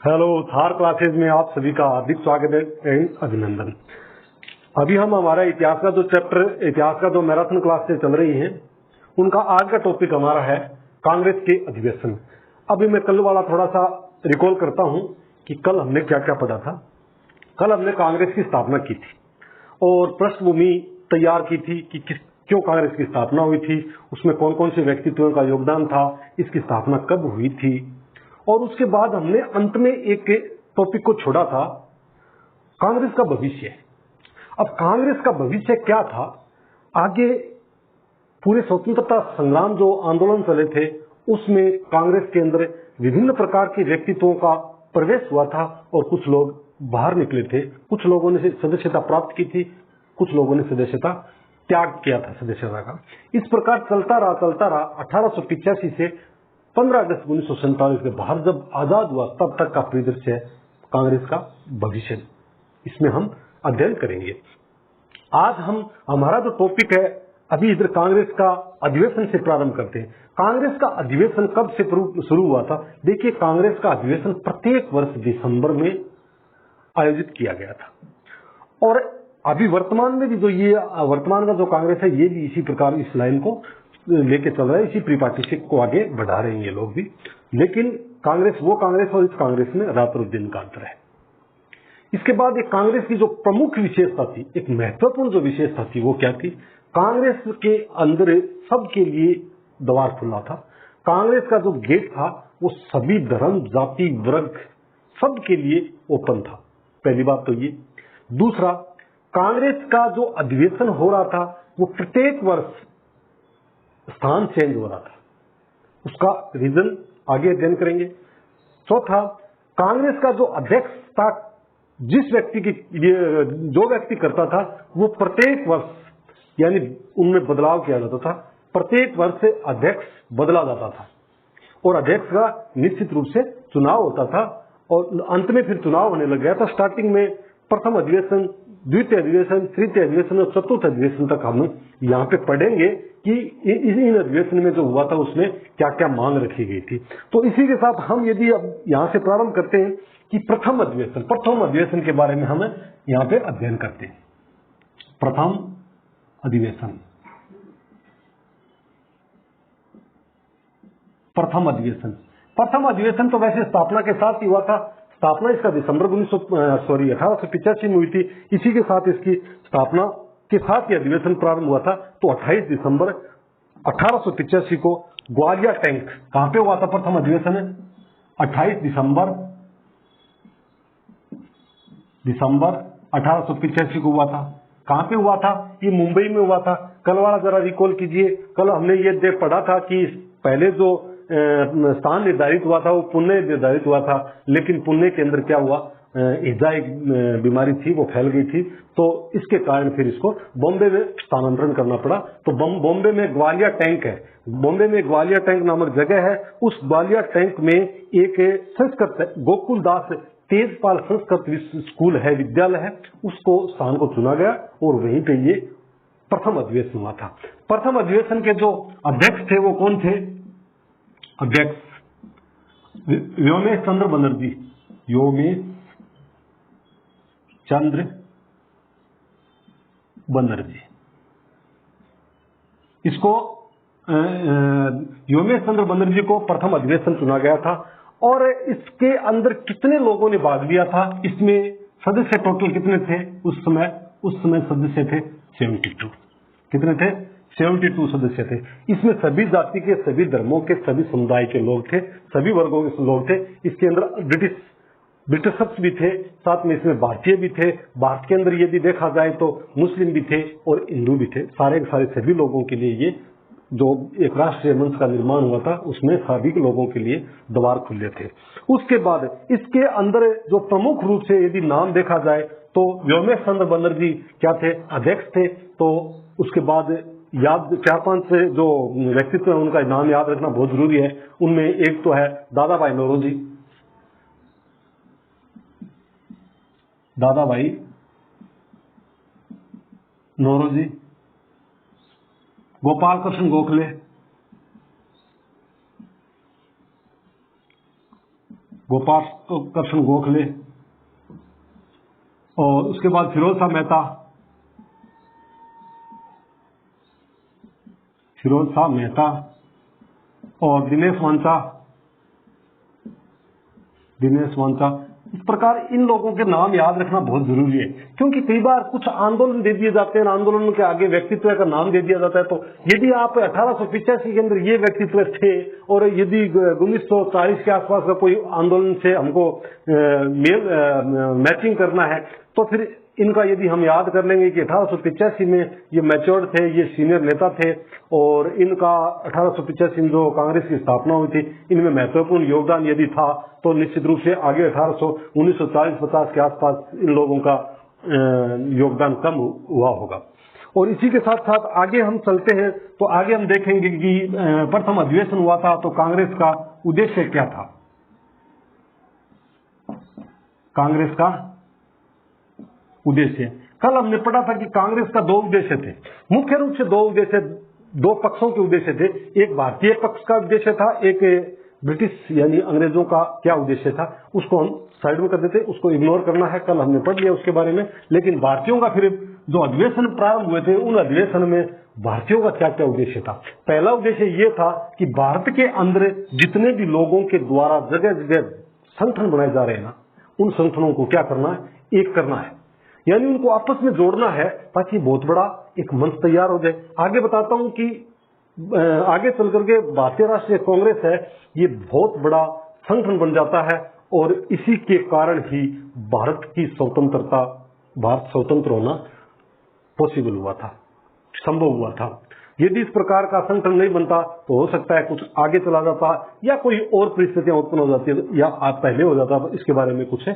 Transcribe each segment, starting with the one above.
Hello, Thar classes में आप सभी का हार्दिक स्वागत है एंड अभिनंदन। अभी हम हमारा इतिहास का जो चैप्टर, इतिहास का जो मैराथन क्लास से चल रही हैं, उनका आज का टॉपिक हमारा है कांग्रेस के अधिवेशन। अभी मैं कल वाला थोड़ा सा रिकॉल करता हूं कि कल हमने क्या क्या पढ़ा था। कल हमने कांग्रेस की स्थापना की थी और पृष्ठभूमि तैयार की थी कि क्यों कांग्रेस की स्थापना हुई थी, उसमें कौन कौन से व्यक्तित्वों का योगदान था, इसकी स्थापना कब हुई थी। और उसके बाद हमने अंत में एक टॉपिक को छोड़ा था, कांग्रेस का भविष्य। अब कांग्रेस का भविष्य क्या था, आगे पूरे स्वतंत्रता संग्राम जो आंदोलन चले थे उसमें कांग्रेस के अंदर विभिन्न प्रकार के व्यक्तित्वों का प्रवेश हुआ था और कुछ लोग बाहर निकले थे। कुछ लोगों ने सदस्यता प्राप्त की थी, कुछ लोगों ने सदस्यता त्याग किया था सदस्यता का। इस प्रकार चलता रहा 1885 से 15 अगस्त 1947 के बाहर जब आजाद हुआ तब तक का परिदृश्य है कांग्रेस का भविष्य। इसमें हम अध्ययन करेंगे। आज हम हमारा जो टॉपिक है, अभी इधर कांग्रेस का अधिवेशन से प्रारंभ करते हैं। कांग्रेस का अधिवेशन कब से शुरू हुआ था? देखिए, कांग्रेस का अधिवेशन प्रत्येक वर्ष दिसंबर में आयोजित किया गया था और अभी वर्तमान में भी जो ये वर्तमान का जो कांग्रेस है ये भी इसी प्रकार इस लाइन को लेके चल रहा है, इसी प्रीपार्टीशिप को आगे बढ़ा रहे हैं ये लोग भी। लेकिन कांग्रेस, वो कांग्रेस और इस कांग्रेस में रात और दिन का अंतर है। इसके बाद एक कांग्रेस की जो प्रमुख विशेषता थी, एक महत्वपूर्ण जो विशेषता थी, वो क्या थी? कांग्रेस के अंदर सबके लिए द्वार खुला था। कांग्रेस का जो गेट था वो सभी धर्म, जाति, वर्ग सबके लिए ओपन था। पहली बात तो ये। दूसरा, कांग्रेस का जो अधिवेशन हो रहा था वो प्रत्येक वर्ष स्थान चेंज हो रहा था। उसका रीजन आगे अध्ययन करेंगे। चौथा, कांग्रेस का जो अध्यक्ष था, जिस व्यक्ति की जो व्यक्ति करता था वो प्रत्येक वर्ष, यानी उनमें बदलाव किया जाता था। प्रत्येक वर्ष से अध्यक्ष बदला जाता था और अध्यक्ष का निश्चित रूप से चुनाव होता था और अंत में फिर चुनाव होने लग गया था। स्टार्टिंग में प्रथम अधिवेशन, द्वितीय अधिवेशन, तृतीय अधिवेशन और चतुर्थ अधिवेशन तक हम यहाँ पे पढ़ेंगे कि इन अधिवेशन में जो हुआ था उसमें क्या क्या मांग रखी गई थी। तो इसी के साथ हम यदि अब यहाँ से प्रारंभ करते हैं कि प्रथम अधिवेशन के बारे में हम यहाँ पे अध्ययन करते हैं। प्रथम अधिवेशन, प्रथम अधिवेशन तो वैसे स्थापना के साथ ही हुआ था। स्थापना इसका दिसंबर 1885 में हुई थी। इसी के साथ इसकी स्थापना के साथ ही अधिवेशन प्रारंभ हुआ था। तो 28 दिसंबर 1885 को ग्वालियर टैंक, कहां पे हुआ था प्रथम अधिवेशन? 28 दिसंबर 1885 को हुआ था। कहां पे हुआ था? ये मुंबई में हुआ था। कल वाला जरा रिकॉल कीजिए। कल हमने ये पढ़ा था कि पहले जो स्थान निर्धारित हुआ था वो पुणे निर्धारित हुआ था, लेकिन पुणे के अंदर क्या हुआ, हैजा एक बीमारी थी, वो फैल गई थी, तो इसके कारण फिर इसको बॉम्बे में स्थानांतरण करना पड़ा। तो बॉम्बे में ग्वालियर टैंक है, बॉम्बे में ग्वालियर टैंक नामक जगह है। उस ग्वालियर टैंक में एक संस्कृत गोकुलदास तेजपाल संस्कृत स्कूल है, विद्यालय है, उसको स्थान को चुना गया और वहीं पे ये प्रथम अधिवेशन हुआ था। प्रथम अधिवेशन के जो अध्यक्ष थे वो कौन थे? अध्यक्ष व्योमेश चंद्र बनर्जी, व्योमेश चंद्र बनर्जी। इसको व्योमेश चंद्र बनर्जी को प्रथम अधिवेशन चुना गया था। और इसके अंदर कितने लोगों ने भाग लिया था? इसमें सदस्य टोटल कितने थे उस समय सदस्य थे 72। कितने थे? 72 सदस्य थे। इसमें सभी जाति के, सभी धर्मों के, सभी समुदाय के लोग थे, सभी वर्गों के लोग थे। इसके अंदर ब्रिटिशर्स भी थे, साथ में इसमें भारतीय भी थे। भारत के अंदर यदि देखा जाए तो मुस्लिम भी थे और हिंदू भी थे। सारे के सारे सभी लोगों के लिए ये जो एक राष्ट्रीय मंच का निर्माण हुआ था उसमें सभी लोगों के लिए द्वार खुले थे। उसके बाद इसके अंदर जो प्रमुख रूप से यदि नाम देखा जाए तो व्योमेश चंद्र बनर्जी क्या थे? अध्यक्ष थे। तो उसके बाद याद 4-5 जो व्यक्तित्व है उनका नाम याद रखना बहुत जरूरी है। उनमें एक तो है दादा भाई नौरोजी, गोपाल कृष्ण गोखले, गोपाल कृष्ण गोखले, और उसके बाद फिरोज शाह मेहता और दिनेश वांचा। इस प्रकार इन लोगों के नाम याद रखना बहुत जरूरी है, क्योंकि कई बार कुछ आंदोलन दे दिए जाते हैं, आंदोलन के आगे व्यक्तित्व का नाम दे दिया जाता है। तो यदि आप 1885 के अंदर ये व्यक्तित्व थे और यदि 1940 के आसपास का कोई आंदोलन से हमको मैचिंग करना है, तो फिर इनका यदि हम याद कर लेंगे कि 1885 में ये मैच्योर्ड थे, ये सीनियर नेता थे, और इनका 1885 में जो कांग्रेस की स्थापना हुई थी, इनमें महत्वपूर्ण योगदान यदि था, तो निश्चित रूप से आगे 1940-50 के आसपास इन लोगों का योगदान कम हुआ होगा। और इसी के साथ साथ आगे हम चलते हैं, तो आगे हम देखेंगे कि प्रथम अधिवेशन हुआ था, तो कांग्रेस का उद्देश्य क्या था। कांग्रेस का उद्देश्य, कल हमने पढ़ा था कि कांग्रेस का 2 उद्देश्य थे, मुख्य रूप से 2 उद्देश्य, 2 पक्षों के उद्देश्य थे। एक भारतीय पक्ष का उद्देश्य था, एक ब्रिटिश यानी अंग्रेजों का क्या उद्देश्य था, उसको हम साइड में कर देते, उसको इग्नोर करना है, कल हमने पढ़ लिया उसके बारे में। लेकिन भारतीयों का फिर जो अधिवेशन प्रारंभ हुए थे, उन अधिवेशन में भारतीयों का क्या क्या उद्देश्य था। पहला उद्देश्य ये था कि भारत के अंदर जितने भी लोगों के द्वारा जगह जगह संगठन बनाए जा रहे हैं ना, उन संगठनों को क्या करना है, एक करना है, यानी उनको आपस में जोड़ना है, ताकि बहुत बड़ा एक मंच तैयार हो जाए। आगे बताता हूं कि आगे चल करके भारतीय राष्ट्रीय कांग्रेस है, ये बहुत बड़ा संगठन बन जाता है, और इसी के कारण ही भारत स्वतंत्र होना पॉसिबल हुआ था, संभव हुआ था। यदि इस प्रकार का संगठन नहीं बनता, तो हो सकता है कुछ आगे चला जाता, या कोई और परिस्थितियां उत्पन्न हो जाती, या आप पहले हो जाता। इसके बारे में कुछ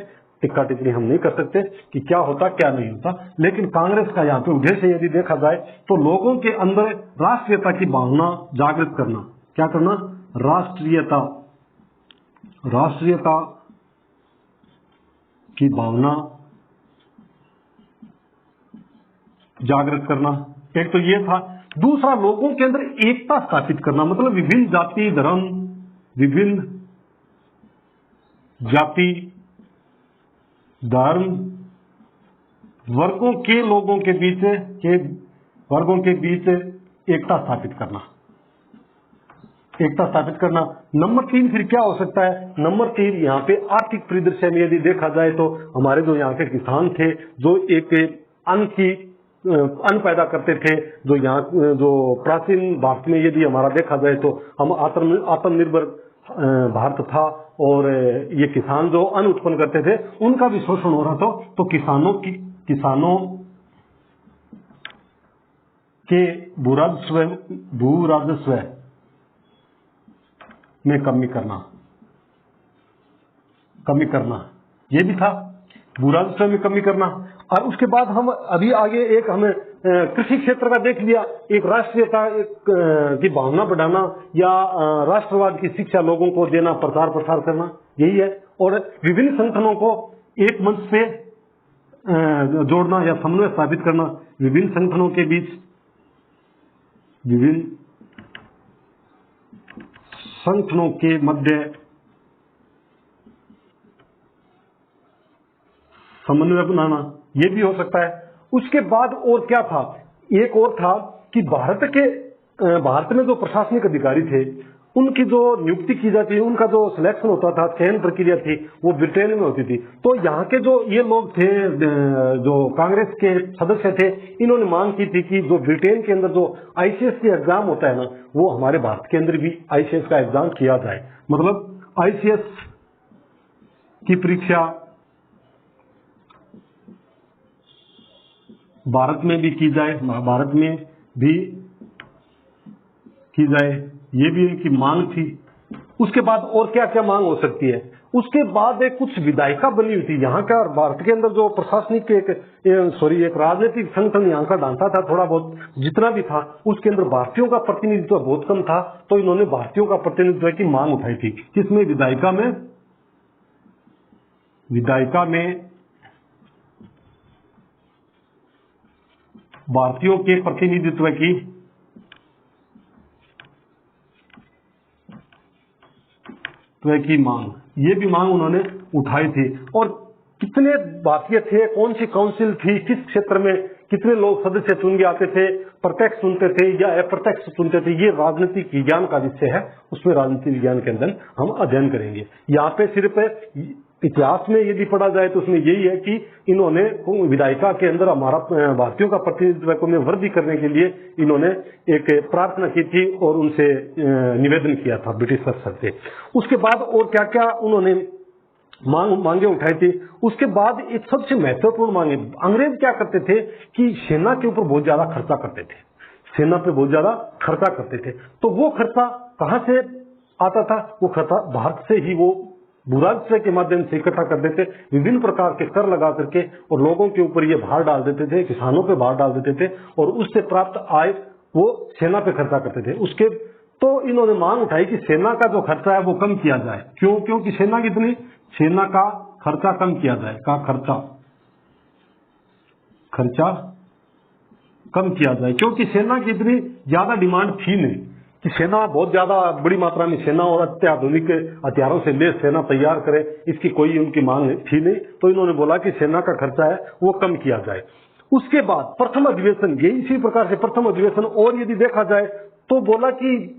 टिक्का टिप्पणी हम नहीं कर सकते कि क्या होता क्या नहीं होता। लेकिन कांग्रेस का यहाँ पे उद्देश्य यदि देखा जाए, तो लोगों के अंदर राष्ट्रीयता की भावना जागृत करना। क्या करना? राष्ट्रीयता की भावना जागृत करना, एक तो ये था। दूसरा, लोगों के अंदर एकता स्थापित करना, मतलब विभिन्न जाति धर्म वर्गों के लोगों के बीच एकता स्थापित करना। नंबर 3 फिर क्या हो सकता है? नंबर 3 यहाँ पे आर्थिक परिदृश्य में यदि देखा जाए, तो हमारे जो यहाँ के किसान थे, जो एक अन्न पैदा करते थे, जो प्राचीन भारत में यदि हमारा देखा जाए, तो हम आत्मनिर्भर भारत था, और ये किसान जो अन्न उत्पन्न करते थे, उनका भी शोषण हो रहा था। तो किसानों के भू राजस्व में कमी करना, ये भी था, भू राजस्व में कमी करना। और उसके बाद हम अभी आगे एक हमें कृषि क्षेत्र का देख लिया, एक राष्ट्रीयता की भावना बढ़ाना, या राष्ट्रवाद की शिक्षा लोगों को देना, प्रचार प्रसार करना, यही है। और विभिन्न संगठनों को एक मंच पे जोड़ना या समन्वय स्थापित करना, विभिन्न संगठनों के बीच संगठनों के मध्य समन्वय बनाना, ये भी हो सकता है। उसके बाद और क्या था? एक और था कि भारत में जो प्रशासनिक अधिकारी थे, उनकी जो नियुक्ति की जाती है, उनका जो सिलेक्शन होता था, चयन प्रक्रिया थी, वो ब्रिटेन में होती थी। तो यहाँ के जो ये लोग थे, जो कांग्रेस के सदस्य थे, इन्होंने मांग की थी कि जो ब्रिटेन के अंदर जो आईसीएस की एग्जाम होता है ना, वो हमारे भारत के अंदर भी आईसीएस का एग्जाम किया जाए। मतलब आईसीएस की परीक्षा भारत में भी की जाए, महाभारत में भी की जाए, ये भी इनकी मांग थी। उसके बाद और क्या क्या मांग हो सकती है? उसके बाद एक कुछ विधायिका बनी हुई थी यहाँ का, और भारत के अंदर जो प्रशासनिक एक राजनीतिक संगठन यहाँ का ढांचा था, थोड़ा बहुत जितना भी था, उसके अंदर भारतीयों का प्रतिनिधित्व बहुत कम था। तो इन्होंने भारतीयों का प्रतिनिधित्व की मांग उठाई थी, जिसमें विधायिका में भारतीयों के प्रतिनिधित्व की मांग, ये भी मांग उन्होंने उठाई थी। और कितने भारतीय थे, कौन सी काउंसिल थी, किस क्षेत्र में कितने लोग सदस्य चुन के आते थे, प्रत्यक्ष चुनते थे या अप्रत्यक्ष चुनते थे, ये राजनीतिक विज्ञान का विषय है। उसमें राजनीतिक विज्ञान के अंदर हम अध्ययन करेंगे। यहाँ पे सिर्फ इतिहास में यदि पढ़ा जाए तो उसमें यही है कि इन्होंने विधायिका के अंदर हमारा भारतीयों का प्रतिनिधित्व में वृद्धि करने के लिए इन्होंने एक प्रार्थना की थी और उनसे निवेदन किया था ब्रिटिश सरकार से। उसके बाद और क्या क्या उन्होंने मांगे उठाई थी। उसके बाद एक सबसे महत्वपूर्ण मांगे, अंग्रेज क्या करते थे कि सेना के ऊपर बहुत ज्यादा खर्चा करते थे, सेना पे बहुत ज्यादा खर्चा करते थे। तो वो खर्चा कहां से आता था? वो खर्चा भारत से ही वो भूराजस्व के माध्यम से इकट्ठा कर देते, विभिन्न प्रकार के कर लगा करके और लोगों के ऊपर ये भार डाल देते थे, किसानों पे भार डाल देते थे और उससे प्राप्त आय वो सेना पे खर्चा करते थे। उसके तो इन्होंने मांग उठाई कि सेना का जो खर्चा है वो कम किया जाए। क्यों? क्योंकि सेना कितनी, सेना का खर्चा कम किया जाए, का खर्चा कम किया जाए, क्योंकि सेना की इतनी ज्यादा डिमांड थी नहीं कि सेना बहुत ज्यादा बड़ी मात्रा में सेना और अत्याधुनिक हथियारों से लेस सेना तैयार करे, इसकी कोई उनकी मांग थी नहीं। तो इन्होंने बोला कि सेना का खर्चा है वो कम किया जाए। उसके बाद प्रथम अधिवेशन, ये इसी प्रकार से प्रथम अधिवेशन, और यदि देखा जाए तो बोला कि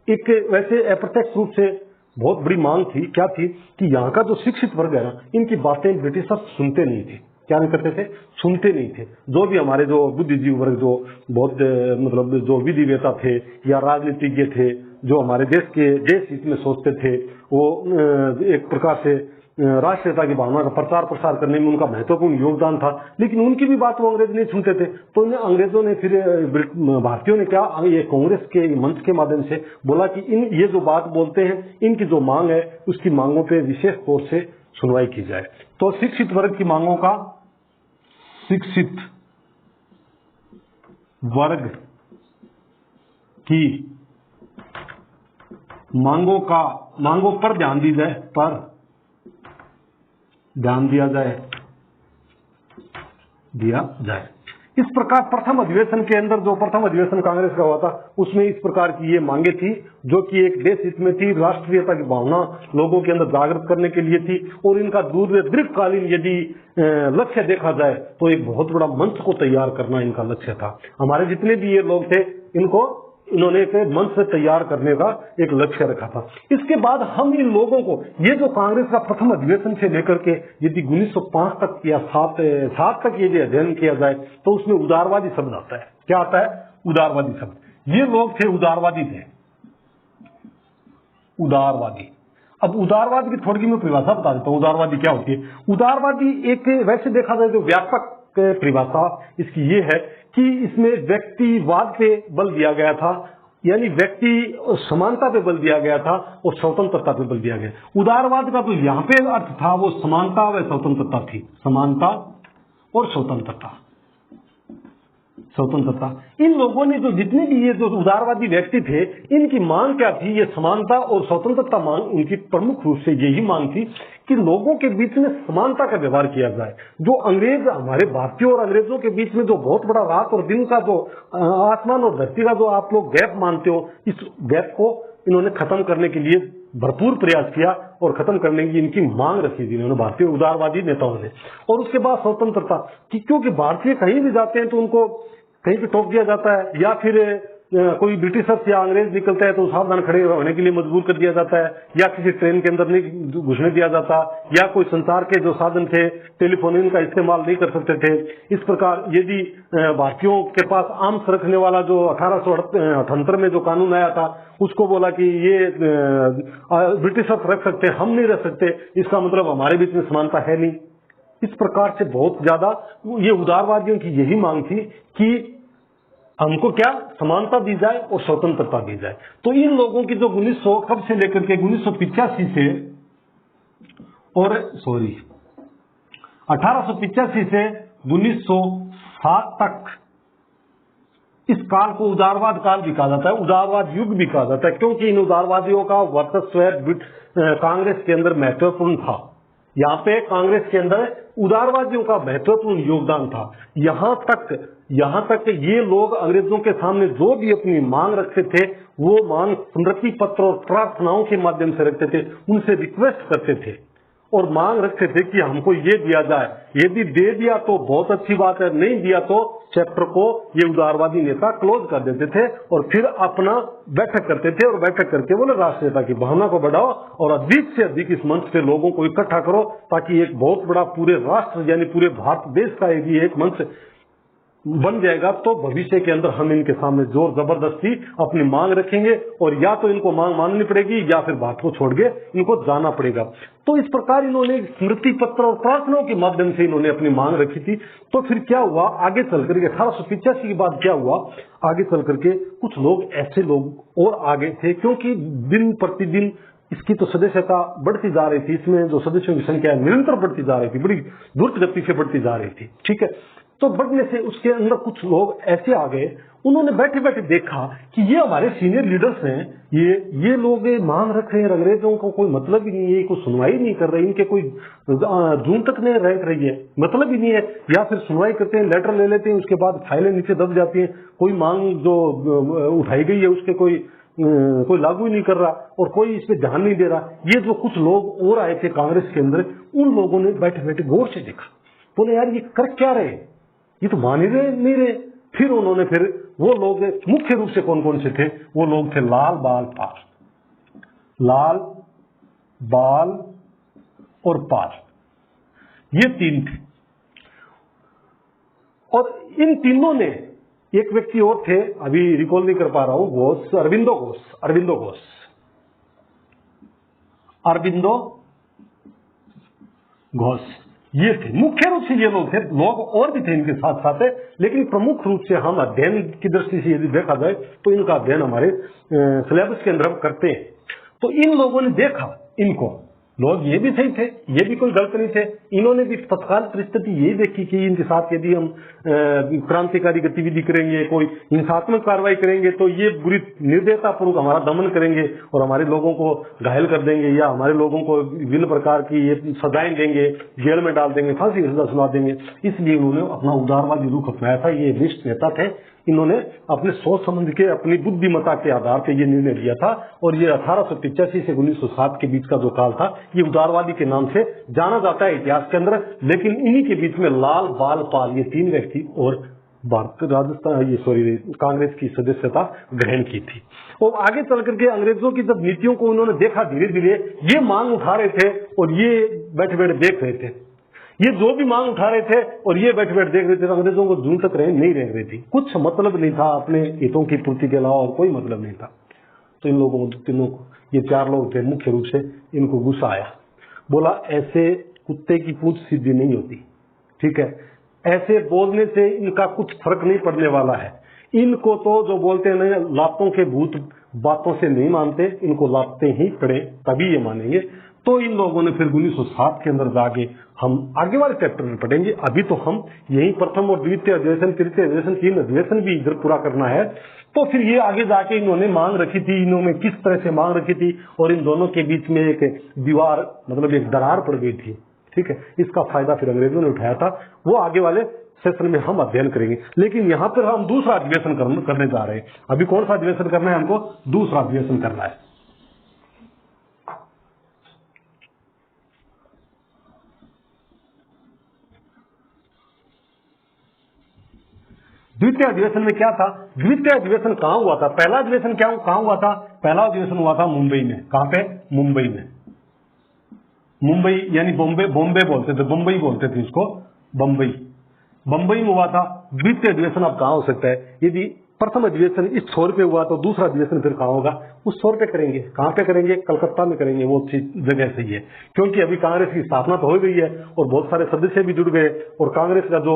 एक वैसे अप्रत्यक्ष रूप से बहुत बड़ी मांग थी, क्या थी कि यहाँ का जो शिक्षित वर्ग है ना, इनकी बातें ब्रिटिशर्स सुनते नहीं थे। क्या नहीं करते थे? सुनते नहीं थे। जो भी हमारे जो बुद्धिजीवी वर्ग, जो बहुत मतलब जो विधिवेता थे या राजनीतिज्ञ थे, जो हमारे देश हित में सोचते थे, वो एक प्रकार से राष्ट्रीयता की भावना का प्रचार प्रसार करने में उनका महत्वपूर्ण योगदान था, लेकिन उनकी भी बात वो अंग्रेज नहीं सुनते थे। तो इन्हें अंग्रेजों ने फिर भारतीयों ने क्या, ये कांग्रेस के मंच के माध्यम से बोला कि ये जो बात बोलते हैं, इनकी जो मांग है उसकी मांगों पे विशेष तौर से सुनवाई की जाए। तो शिक्षित वर्ग की मांगों का, शिक्षित वर्ग की मांगों पर ध्यान दिया जाए। इस प्रकार प्रथम अधिवेशन के अंदर, जो प्रथम अधिवेशन कांग्रेस का हुआ था, उसमें इस प्रकार की ये मांगे थी जो कि एक देश हित में थी, राष्ट्रीयता की भावना लोगों के अंदर जागृत करने के लिए थी। और इनका दीर्घकालीन यदि लक्ष्य देखा जाए तो एक बहुत बड़ा मंच को तैयार करना इनका लक्ष्य था। हमारे जितने भी ये लोग थे, इन्होंने एक मंच से तैयार करने का एक लक्ष्य रखा था। इसके बाद हम इन लोगों को, ये जो कांग्रेस का प्रथम अधिवेशन से लेकर के यदि 1905 तक या 7 तक यदि अध्ययन किया जाए तो उसमें उदारवादी शब्द आता है। क्या आता है? उदारवादी शब्द। ये लोग थे, उदारवादी थे, उदारवादी। अब उदारवाद की थोड़ी मैं परिभाषा बता देता हूँ, उदारवादी क्या होती है। उदारवादी एक वैसे देखा जाए तो व्यापक परिभाषा इसकी ये है कि इसमें व्यक्तिवाद पे बल दिया गया था, यानी व्यक्ति समानता पे बल दिया गया था और स्वतंत्रता पे बल दिया गया। उदारवाद का तो यहाँ पे अर्थ था वो समानता व स्वतंत्रता थी, समानता और स्वतंत्रता। इन लोगों ने जो जितने भी ये जो उदारवादी व्यक्ति थे, इनकी मांग क्या थी? ये समानता और स्वतंत्रता मांग, उनकी प्रमुख रूप से यही मांग थी कि लोगों के बीच में समानता का व्यवहार किया जाए। जो अंग्रेज, हमारे भारतीयों और अंग्रेजों के बीच में जो बहुत बड़ा रात और दिन का जो आसमान और धरती का जो आप लोग गैप मानते हो, इस गैप को इन्होंने खत्म करने के लिए भरपूर प्रयास किया और खत्म करने की इनकी मांग रखी थी इन्होंने, भारतीय उदारवादी नेताओं ने। और उसके बाद स्वतंत्रता की, क्योंकि भारतीय कहीं भी जाते हैं तो उनको कहीं पे टोक दिया जाता है, या फिर कोई ब्रिटिशर्स या अंग्रेज निकलता है तो सावधान खड़े होने के लिए मजबूर कर दिया जाता है, या किसी ट्रेन के अंदर नहीं घुसने दिया जाता, या कोई संचार के जो साधन थे टेलीफोन, इनका इस्तेमाल नहीं कर सकते थे। इस प्रकार यदि भारतीयों के पास आर्म्स रखने वाला जो 1878 में जो कानून आया था, उसको बोला कि ये ब्रिटिशर्स रख सकते हैं, हम नहीं रख सकते, इसका मतलब हमारे बीच में समानता है नहीं। इस प्रकार से बहुत ज्यादा ये उदारवादियों की यही मांग थी कि हमको क्या, समानता दी जाए और स्वतंत्रता दी जाए। तो इन लोगों की जो 1900 कब से लेकर के 1985 से 1885 से 1907 तक, इस काल को उदारवाद काल भी कहा जाता है, उदारवाद युग भी कहा जाता है, क्योंकि इन उदारवादियों का वर्चस्व कांग्रेस के अंदर महत्वपूर्ण था। यहाँ पे कांग्रेस के अंदर उदारवादियों का महत्वपूर्ण योगदान था। यहाँ तक ये लोग अंग्रेजों के सामने जो भी अपनी मांग रखते थे वो मांग स्मृति पत्र और प्रार्थनाओं के माध्यम से रखते थे, उनसे रिक्वेस्ट करते थे और मांग रखते थे कि हमको ये दिया जाए। यदि दे दिया तो बहुत अच्छी बात है, नहीं दिया तो चैप्टर को ये उदारवादी नेता क्लोज कर देते थे और फिर अपना बैठक करते थे और बैठक करके बोले राष्ट्रीयता की भावना को बढ़ाओ और अधिक से अधिक इस मंच पे लोगों को इकट्ठा करो ताकि एक बहुत बड़ा पूरे राष्ट्र यानी पूरे भारत देश का एक मंच बन जाएगा। तो भविष्य के अंदर हम इनके सामने जोर जबरदस्ती अपनी मांग रखेंगे और या तो इनको मांग माननी पड़ेगी या फिर बात को छोड़ के इनको जाना पड़ेगा। तो इस प्रकार इन्होंने स्मृति पत्र और प्रार्थनाओं के माध्यम से इन्होंने अपनी मांग रखी थी। तो फिर क्या हुआ आगे चल करके 1885 के बाद क्या हुआ, आगे चल करके कुछ लोग ऐसे लोग और आगे थे, क्योंकि दिन प्रतिदिन इसकी तो सदस्यता बढ़ती जा रही थी, इसमें जो सदस्यों की संख्या निरंतर बढ़ती जा रही थी, बड़ी द्रुत गति से बढ़ती जा रही थी। ठीक है, तो बढ़ने से उसके अंदर कुछ लोग ऐसे आ गए, उन्होंने बैठे बैठे देखा कि ये हमारे सीनियर लीडर्स हैं, ये लोग मांग रख रहे हैं, अंग्रेजों को कोई मतलब ही नहीं है, कोई सुनवाई नहीं कर रहे, इनके कोई जून तक नहीं रह रही है, मतलब ही नहीं है, या फिर सुनवाई करते हैं, लेटर ले लेते हैं, उसके बाद फाइलें नीचे दब जाती हैं, कोई मांग जो उठाई गई है उसके कोई लागू ही नहीं कर रहा और कोई इस पे ध्यान नहीं दे रहा। ये जो कुछ लोग और आए थे कांग्रेस के अंदर, उन लोगों ने बैठे बैठे गौर से देखा, बोले यार ये कर क्या रहे, ये तो मान ही नहीं रहे। फिर उन्होंने वो लोग मुख्य रूप से कौन कौन से थे, वो लोग थे लाल बाल और पाल, ये तीन थे। और इन तीनों ने, एक व्यक्ति और थे अभी रिकॉल नहीं कर पा रहा हूं, अरबिंदो घोष, ये थे मुख्य रूप से, ये लोग थे। लोग और भी थे इनके साथ साथ, लेकिन प्रमुख रूप से हम अध्ययन की दृष्टि से यदि देखा जाए तो इनका अध्ययन हमारे सिलेबस के अंदर हम करते हैं। तो इन लोगों ने देखा, इनको लोग ये भी सही थे, ये भी कोई गलत नहीं थे। इन्होंने भी तत्काल परिस्थिति यही देखी कि इनके साथ यदि हम क्रांतिकारी गतिविधि करेंगे, कोई हिंसात्मक कार्रवाई करेंगे तो ये बुरी निर्दयता पूर्वक हमारा दमन करेंगे और हमारे लोगों को घायल कर देंगे या हमारे लोगों को विभिन्न प्रकार की ये सजाएं देंगे, जेल में डाल देंगे, फांसी की सजा सुना देंगे। इसलिए उन्होंने अपना उदारवादी रुख अपनाया था। ये वरिष्ठ नेता थे, इन्होंने अपने सोच समझ के, अपनी बुद्धिमत्ता के आधार पर यह निर्णय लिया था। और ये 1885 से 1907 के बीच का जो काल था, ये उदारवादी के नाम से जाना जाता है इतिहास के अंदर। लेकिन इन्हीं के बीच में लाल, बाल, पाल, ये तीन व्यक्ति और कांग्रेस की सदस्यता ग्रहण की थी। और आगे चल करके अंग्रेजों की जब नीतियों को उन्होंने देखा, धीरे धीरे ये मांग उठा रहे थे और ये बैठे बैठे देख रहे थे, ये जो भी मांग उठा रहे थे और ये बैठे बैठे देख रहे थे, अंग्रेजों को जून तक नहीं रह रही थी, कुछ मतलब नहीं था, अपने हितों की पूर्ति के अलावा और कोई मतलब नहीं था। तो इन लोगों तीनों को, ये चार लोग थे मुख्य रूप से, इनको गुस्सा आया, बोला ऐसे कुत्ते की पूंछ सीधी नहीं होती, ठीक है, ऐसे बोलने से इनका कुछ फर्क नहीं पड़ने वाला है। इनको तो जो बोलते हैं ना, लातों के भूत बातों से नहीं मानते, इनको लाते ही पड़े तभी ये मानेंगे। तो इन लोगों ने फिर 1907 के अंदर जाके, हम आगे वाले चैप्टर में पढ़ेंगे, अभी तो हम यही प्रथम और द्वितीय अधिवेशन, तृतीय अधिवेशन, तीन अधिवेशन भी इधर पूरा करना है। तो फिर ये आगे जाके इन्होंने मांग रखी थी, इन्होंने किस तरह से मांग रखी थी और इन दोनों के बीच में एक दीवार, मतलब एक दरार पड़ गई थी, ठीक है। इसका फायदा फिर अंग्रेजों ने उठाया था, वो आगे वाले सेशन में हम अध्ययन करेंगे। लेकिन यहाँ पर हम दूसरा अधिवेशन करने जा रहे हैं। अभी कौन सा अधिवेशन करना है हमको? दूसरा अधिवेशन करना है। द्वितीय अधिवेशन में क्या था? द्वितीय अधिवेशन कहाँ हुआ था? पहला अधिवेशन कहाँ हुआ था? पहला अधिवेशन हुआ था मुंबई में। कहाँ पे? मुंबई में। मुंबई यानी बॉम्बे बोलते थे, बम्बई बोलते थे इसको, बम्बई में हुआ था। द्वितीय अधिवेशन अब कहाँ हो सकता है? यदि प्रथम अधिवेशन इस छोर पे हुआ तो दूसरा अधिवेशन फिर कहाँ होगा? उस छोर पे करेंगे। कहाँ पे करेंगे? कलकत्ता में करेंगे। वो अच्छी जगह सही है, क्योंकि अभी कांग्रेस की स्थापना तो हो गई है और बहुत सारे सदस्य भी जुड़ गए और कांग्रेस का जो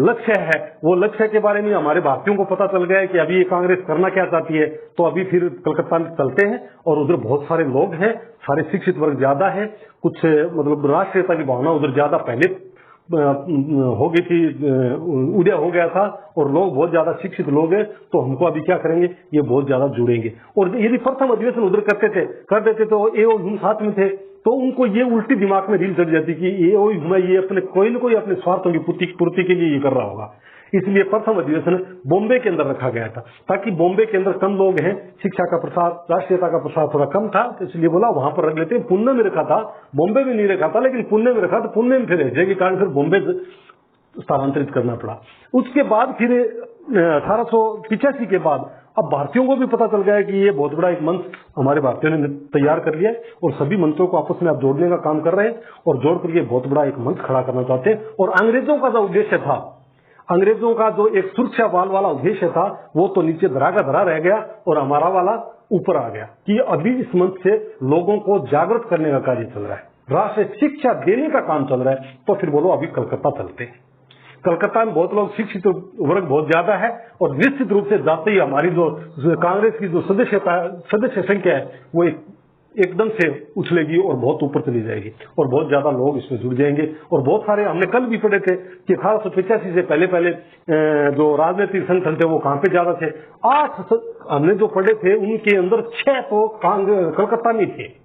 लक्ष्य है, वो लक्ष्य के बारे में हमारे भारतीयों को पता चल गया है कि अभी ये कांग्रेस करना क्या चाहती है। तो अभी फिर कलकत्ता में चलते हैं और उधर बहुत सारे लोग हैं, सारे शिक्षित वर्ग ज्यादा है, कुछ मतलब राष्ट्रीयता की भावना उधर ज्यादा पहले हो गई थी, उदय हो गया था और लोग बहुत ज्यादा शिक्षित लोग हैं। तो हमको अभी क्या करेंगे? ये बहुत ज्यादा जुड़ेंगे। और यदि प्रथम अधिवेशन उधर कर देते तो ये हम साथ में थे, तो उनको ये उल्टी दिमाग में रील चढ़ जाती कि ये अपने कोई न कोई अपने स्वार्थों की पूर्ति के लिए ये कर रहा होगा। इसलिए प्रथम अधिवेशन बॉम्बे के अंदर रखा गया था, ताकि बॉम्बे के अंदर कम लोग हैं, शिक्षा का प्रसार, राष्ट्रीयता का प्रसार थोड़ा कम था, तो इसलिए बोला वहां पर रख लेते हैं। पुणे में रखा था, बॉम्बे में नहीं रखा था, लेकिन पुणे में रखा, तो पुणे में फिर ऐसे के कारण फिर बॉम्बे स्थानांतरित करना पड़ा। उसके बाद फिर 1885 के बाद अब भारतीयों को भी पता चल गया है कि ये बहुत बड़ा एक मंच हमारे भारतीयों ने तैयार कर लिया है, और सभी मंचों को आपस में आप जोड़ने का काम कर रहे हैं, और जोड़ करके बहुत बड़ा एक मंच खड़ा करना चाहते हैं। और अंग्रेजों का जो उद्देश्य था, अंग्रेजों का जो एक सुरक्षा वाल वाला उद्देश्य था, वो तो नीचे धरा का धरा रह गया, और हमारा वाला ऊपर आ गया कि अभी इस मंच से लोगों को जागृत करने का कार्य चल रहा है, राष्ट्रीय शिक्षा देने का काम चल रहा है। तो फिर बोलो अभी कलकत्ता चलते हैं। कलकत्ता में बहुत लोग, शिक्षित वर्ग बहुत ज्यादा है, और निश्चित रूप से जाते ही हमारी जो कांग्रेस की जो सदस्य संख्या है वो एकदम से उछलेगी और बहुत ऊपर चली जाएगी, और बहुत ज्यादा लोग इसमें जुड़ जाएंगे। और बहुत सारे हमने कल भी पढ़े थे कि 1885 से पहले जो राजनीतिक संगठन थे वो कहां पे ज्यादा थे। 8 हमने जो पढ़े थे उनके अंदर 6 तो कलकत्ता में थे।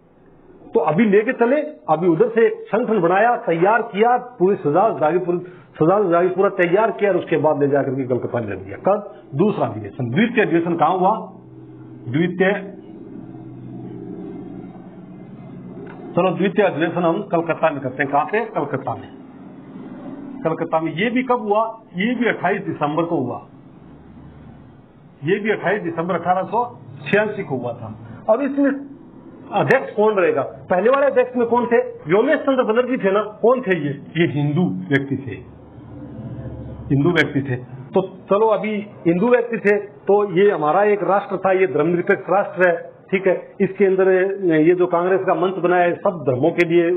तो अभी लेके चले, अभी उधर से संगठन बनाया, तैयार किया, पूरी सजा पूरा तैयार किया, और उसके बाद ले जाकर के कलकत्ता ले दिया। कब? दूसरा अधिवेशन। द्वितीय अधिवेशन कहां हुआ? द्वितीय अधिवेशन हम कलकत्ता में करते हैं। कहां पे? कलकत्ता में। कलकत्ता में ये भी कब हुआ? ये भी 28 दिसंबर को हुआ। ये भी 28 दिसंबर 1886 को हुआ था। अब इसमें अध्यक्ष कौन रहेगा? पहले वाले अध्यक्ष में कौन थे? व्योमेश चंद्र बनर्जी थे ना। कौन थे ये हिंदू व्यक्ति थे, हिंदू व्यक्ति थे। तो चलो अभी हिंदू व्यक्ति थे, तो ये हमारा एक राष्ट्र था, ये धर्मनिरपेक्ष राष्ट्र है, ठीक है। इसके अंदर ये जो कांग्रेस का मंच बनाया है, सब धर्मों के लिए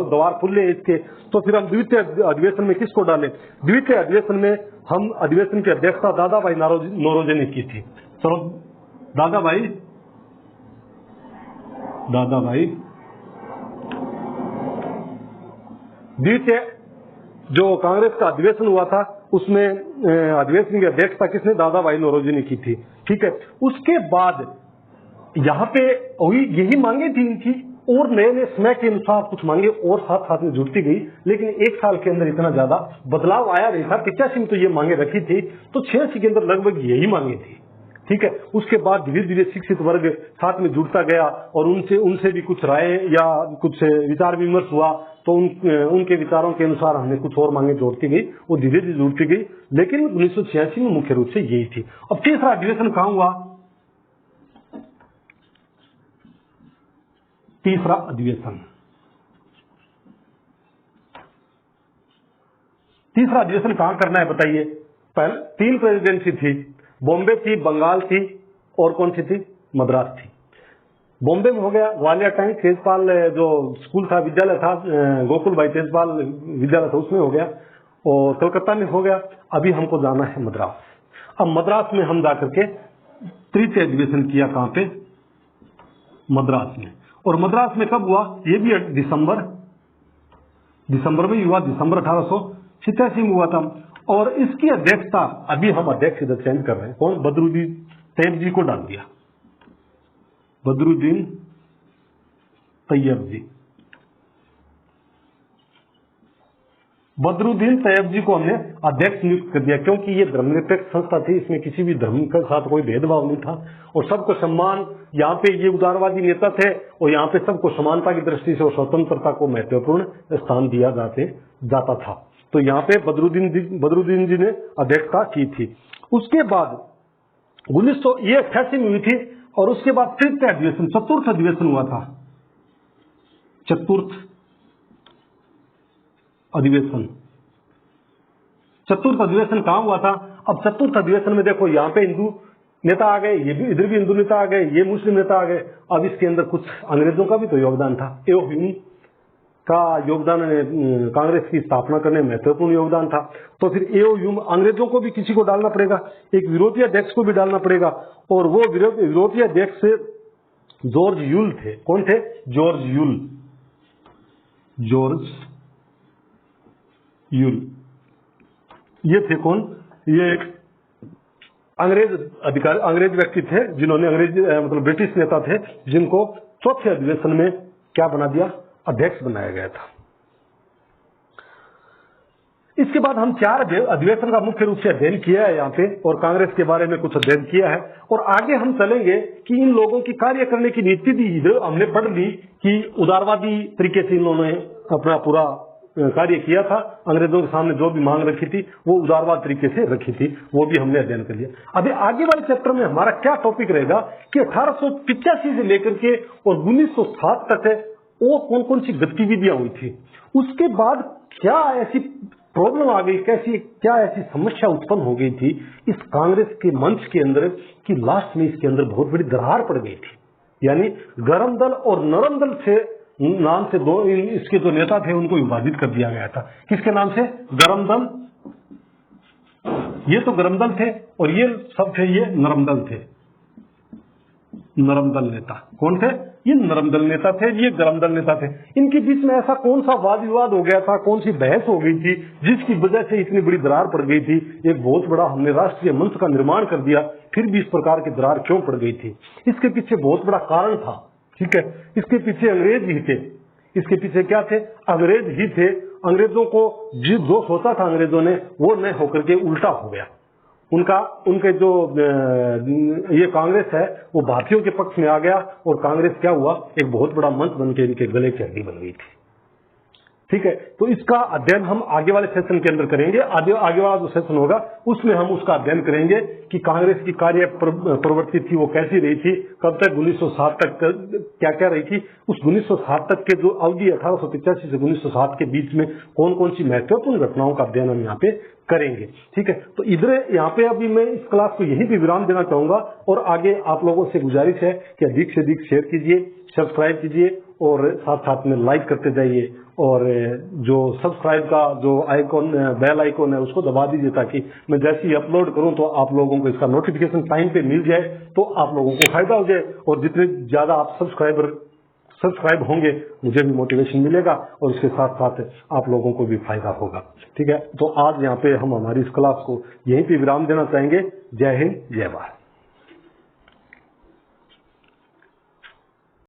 द्वार खुले इसके। तो फिर हम द्वितीय अधिवेशन में किसको डालें? द्वितीय अधिवेशन में हम अधिवेशन की अध्यक्षता दादा भाई नौरोजी ने की थी। चलो दादा भाई द्वितीय जो कांग्रेस का अधिवेशन हुआ था उसमें अधिवेशन की अध्यक्षता किसने? दादा भाई नौरोजी ने की थी, ठीक है। उसके बाद यहाँ पे वही यही मांगे थी इनकी, और नए नए समय के अनुसार कुछ मांगे और साथ साथ में जुड़ती गई, लेकिन एक साल के अंदर इतना ज्यादा बदलाव आया नहीं था। 85 में तो ये मांगे रखी थी, तो 86 के अंदर लगभग यही मांगे थी, ठीक है। उसके बाद धीरे धीरे शिक्षित वर्ग साथ में जुड़ता गया, और उनसे भी कुछ राय या कुछ विचार विमर्श हुआ, तो उनके विचारों के अनुसार हमने कुछ और मांगे जोड़ती गई, वो धीरे धीरे जुड़ती गई। लेकिन 1986 में मुख्य रूप से यही थी। अब तीसरा अधिवेशन कहां हुआ? तीसरा अधिवेशन कहां करना है बताइए? पहले 3 प्रेसिडेंसी थी, बॉम्बे थी, बंगाल थी, और कौन सी थी? मद्रास थी। बॉम्बे में हो गया वालिया टाइम तेजपाल जो स्कूल था, विद्यालय था, गोकुल भाई तेजपाल विद्यालय था, उसमें हो गया, और कलकत्ता में हो गया। अभी हमको जाना है मद्रास। अब मद्रास में हम जाकर के तृतीय अधिवेशन किया। कहां पे? मद्रास में। और मद्रास में कब हुआ? ये भी दिसंबर में हुआ, दिसंबर 1887 में हुआ था। और इसकी अध्यक्षता अभी हम अध्यक्ष इधर चेंज कर रहे हैं। कौन? बदरुद्दीन तैयब जी को डाल दिया, बदरुद्दीन तैयब जी। बदरुद्दीन तैयब जी को हमने अध्यक्ष नियुक्त कर दिया, क्योंकि ये धर्मनिरपेक्ष संस्था थी, इसमें किसी भी धर्म के साथ कोई भेदभाव नहीं था, और सबको सम्मान। यहाँ पे ये उदारवादी नेता थे, और यहाँ पे सबको समानता की दृष्टि से और स्वतंत्रता को महत्वपूर्ण स्थान दिया जाता था। तो यहाँ पे बदरुद्दीन जी ने अध्यक्षता की थी। उसके बाद 1988 में हुई थी, और उसके बाद तृतीय अधिवेशन, चतुर्थ अधिवेशन हुआ था। चतुर्थ अधिवेशन कहां हुआ था? अब चतुर्थ अधिवेशन में देखो, यहाँ पे हिंदू नेता आ गए, ये भी इधर भी हिंदू नेता आ गए, ये मुस्लिम नेता आ गए। अब इसके अंदर कुछ अंग्रेजों का भी तो योगदान था। एओ ह्यूम का योगदान कांग्रेस की स्थापना करने में महत्वपूर्ण योगदान था। तो फिर एओ ह्यूम, अंग्रेजों को भी किसी को डालना पड़ेगा, एक विरोधी अध्यक्ष को भी डालना पड़ेगा, और वो विरोधी अध्यक्ष जॉर्ज यूल थे। कौन थे? George Yule. ये थे कौन? ये एक अंग्रेज व्यक्ति थे, जिन्होंने मतलब ब्रिटिश नेता थे, जिनको चौथे अधिवेशन में क्या बना दिया? अध्यक्ष बनाया गया था। इसके बाद हम 4 अधिवेशन का मुख्य रूप से अध्ययन किया है यहाँ पे, और कांग्रेस के बारे में कुछ अध्ययन किया है, और आगे हम चलेंगे कि इन लोगों की कार्य करने की नीति भी हमने पढ़ ली कि उदारवादी तरीके से इन्होंने अपना पूरा कार्य किया था। अंग्रेजों के सामने जो भी मांग रखी थी वो उदारवाद तरीके से रखी थी, वो भी हमने अध्ययन कर लिया। अभी आगे वाले चैप्टर में हमारा क्या टॉपिक रहेगा कि 1885 से लेकर के और 1907 तक वो कौन कौन सी गतिविधियां हुई थी, उसके बाद क्या ऐसी प्रॉब्लम आ गई, क्या ऐसी समस्या उत्पन्न हो गई थी इस कांग्रेस के मंच के अंदर कि लास्ट में इसके अंदर बहुत बड़ी दरार पड़ गई थी। यानी गरम दल और नरम दल से नाम से दो इसके जो नेता थे उनको विभाजित कर दिया गया था। किसके नाम से? गरम दल, ये तो गरम दल थे, और ये सब थे ये नरम दल थे। नरम दल नेता कौन थे? ये नरम दल नेता थे, ये गरम दल नेता थे। इनके बीच में ऐसा कौन सा वाद विवाद हो गया था, कौन सी बहस हो गई थी जिसकी वजह से इतनी बड़ी दरार पड़ गई थी? एक बहुत बड़ा हमने राष्ट्रीय मंच का निर्माण कर दिया, फिर भी इस प्रकार की दरार क्यों पड़ गई थी? इसके पीछे बहुत बड़ा कारण था, ठीक है। इसके पीछे अंग्रेज ही थे। इसके पीछे क्या थे? अंग्रेज ही थे। अंग्रेजों को जो सोचा था अंग्रेजों ने वो न होकर के उल्टा हो गया। उनके जो ये कांग्रेस है वो भारतीयों के पक्ष में आ गया, और कांग्रेस क्या हुआ, एक बहुत बड़ा मंच बन के इनके गले की हड्डी बन गई थी, ठीक है। तो इसका अध्ययन हम आगे वाले सेशन के अंदर करेंगे। आगे वाला जो सेशन होगा उसमें हम उसका अध्ययन करेंगे कि कांग्रेस की कार्य प्रवृत्ति थी वो कैसी रही थी, कब तक 1907 तक क्या क्या रही थी, उस 1907 तक के जो अवधि 1885 से 1907 के बीच में कौन कौन सी महत्वपूर्ण घटनाओं का अध्ययन हम यहाँ पे करेंगे, ठीक है। तो इधर यहाँ पे अभी मैं इस क्लास को यहीं पे विराम देना चाहूंगा, और आगे आप लोगों से गुजारिश है कि अधिक से अधिक शेयर कीजिए, सब्सक्राइब कीजिए, और साथ साथ में लाइक करते जाइए, और जो सब्सक्राइब का जो आइकॉन बेल आइकॉन है उसको दबा दीजिए, ताकि मैं जैसे ही अपलोड करूं तो आप लोगों को इसका नोटिफिकेशन टाइम पे मिल जाए, तो आप लोगों को फायदा हो जाए। और जितने ज्यादा आप सब्सक्राइब होंगे मुझे भी मोटिवेशन मिलेगा, और उसके साथ साथ आप लोगों को भी फायदा होगा, ठीक है। तो आज यहाँ पे हम हमारी इस क्लास को यहीं पे विराम देना चाहेंगे। जय हिंद, जय भारत।